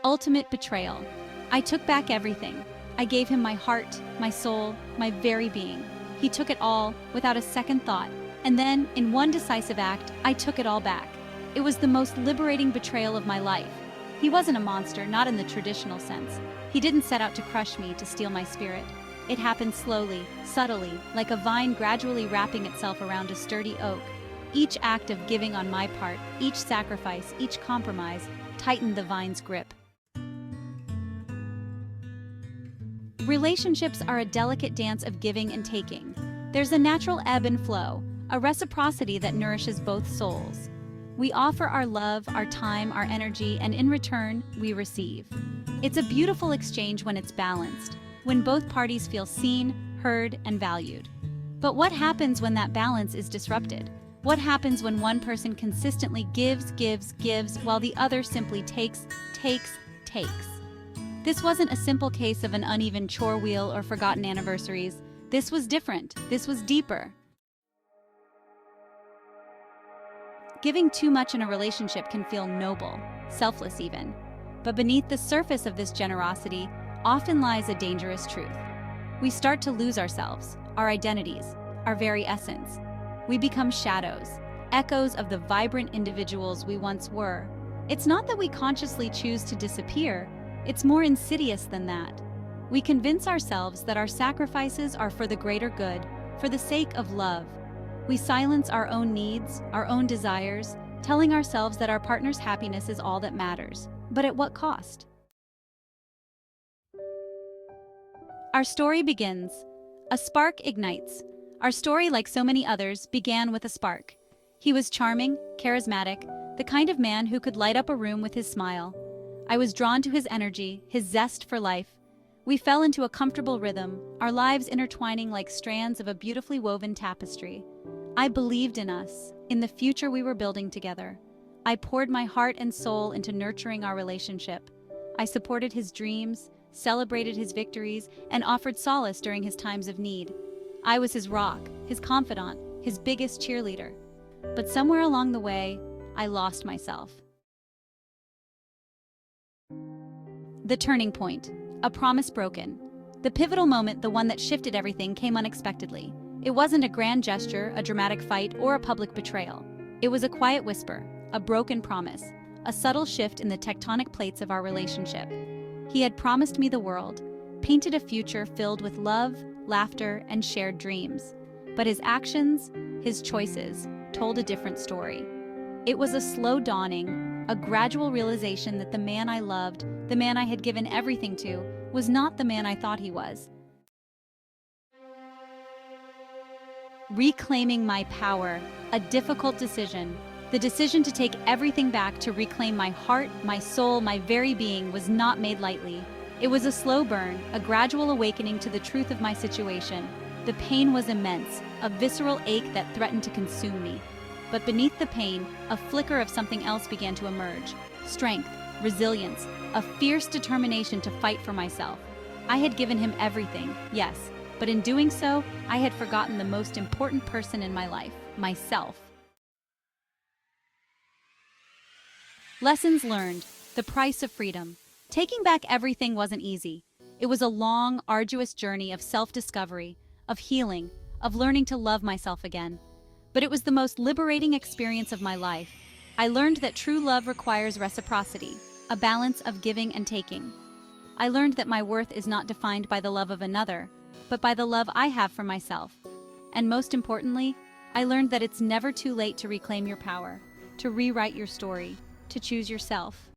Ultimate betrayal. I took back everything. I gave him my heart, my soul, my very being. He took it all, without a second thought, and then, in one decisive act, I took it all back. It was the most liberating betrayal of my life. He wasn't a monster, not in the traditional sense. He didn't set out to crush me, to steal my spirit. It happened slowly, subtly, like a vine gradually wrapping itself around a sturdy oak. Each act of giving on my part, each sacrifice, each compromise, tightened the vine's grip. Relationships are a delicate dance of giving and taking. There's a natural ebb and flow, a reciprocity that nourishes both souls. We offer our love, our time, our energy, and in return, we receive. It's a beautiful exchange when it's balanced, when both parties feel seen, heard, and valued. But what happens when that balance is disrupted? What happens when one person consistently gives, while the other simply takes? This wasn't a simple case of an uneven chore wheel or forgotten anniversaries. This was different. This was deeper. Giving too much in a relationship can feel noble, selfless even. But beneath the surface of this generosity often lies a dangerous truth. We start to lose ourselves, our identities, our very essence. We become shadows, echoes of the vibrant individuals we once were. It's not that we consciously choose to disappear. It's more insidious than that. We convince ourselves that our sacrifices are for the greater good, for the sake of love. We silence our own needs, our own desires, telling ourselves that our partner's happiness is all that matters. But at what cost? Our story begins. A spark ignites. Our story, like so many others, began with a spark. He was charming, charismatic, the kind of man who could light up a room with his smile. I was drawn to his energy, his zest for life. We fell into a comfortable rhythm, our lives intertwining like strands of a beautifully woven tapestry. I believed in us, in the future we were building together. I poured my heart and soul into nurturing our relationship. I supported his dreams, celebrated his victories, and offered solace during his times of need. I was his rock, his confidant, his biggest cheerleader. But somewhere along the way, I lost myself. The turning point. A promise broken. The pivotal moment, the one that shifted everything, came unexpectedly. It wasn't a grand gesture, a dramatic fight, or a public betrayal. It was a quiet whisper, a broken promise, a subtle shift in the tectonic plates of our relationship. He had promised me the world, painted a future filled with love, laughter, and shared dreams. But his actions, his choices, told a different story. It was a slow dawning, a gradual realization that the man I loved, the man I had given everything to, was not the man I thought he was. Reclaiming my power, a difficult decision. The decision to take everything back, to reclaim my heart, my soul, my very being, was not made lightly. It was a slow burn, a gradual awakening to the truth of my situation. The pain was immense, a visceral ache that threatened to consume me. But beneath the pain, a flicker of something else began to emerge. Strength, resilience, a fierce determination to fight for myself. I had given him everything, yes, but in doing so, I had forgotten the most important person in my life, myself. Lessons learned, the price of freedom. Taking back everything wasn't easy. It was a long, arduous journey of self-discovery, of healing, of learning to love myself again. But it was the most liberating experience of my life. I learned that true love requires reciprocity, a balance of giving and taking. I learned that my worth is not defined by the love of another, but by the love I have for myself. And most importantly, I learned that it's never too late to reclaim your power, to rewrite your story, to choose yourself.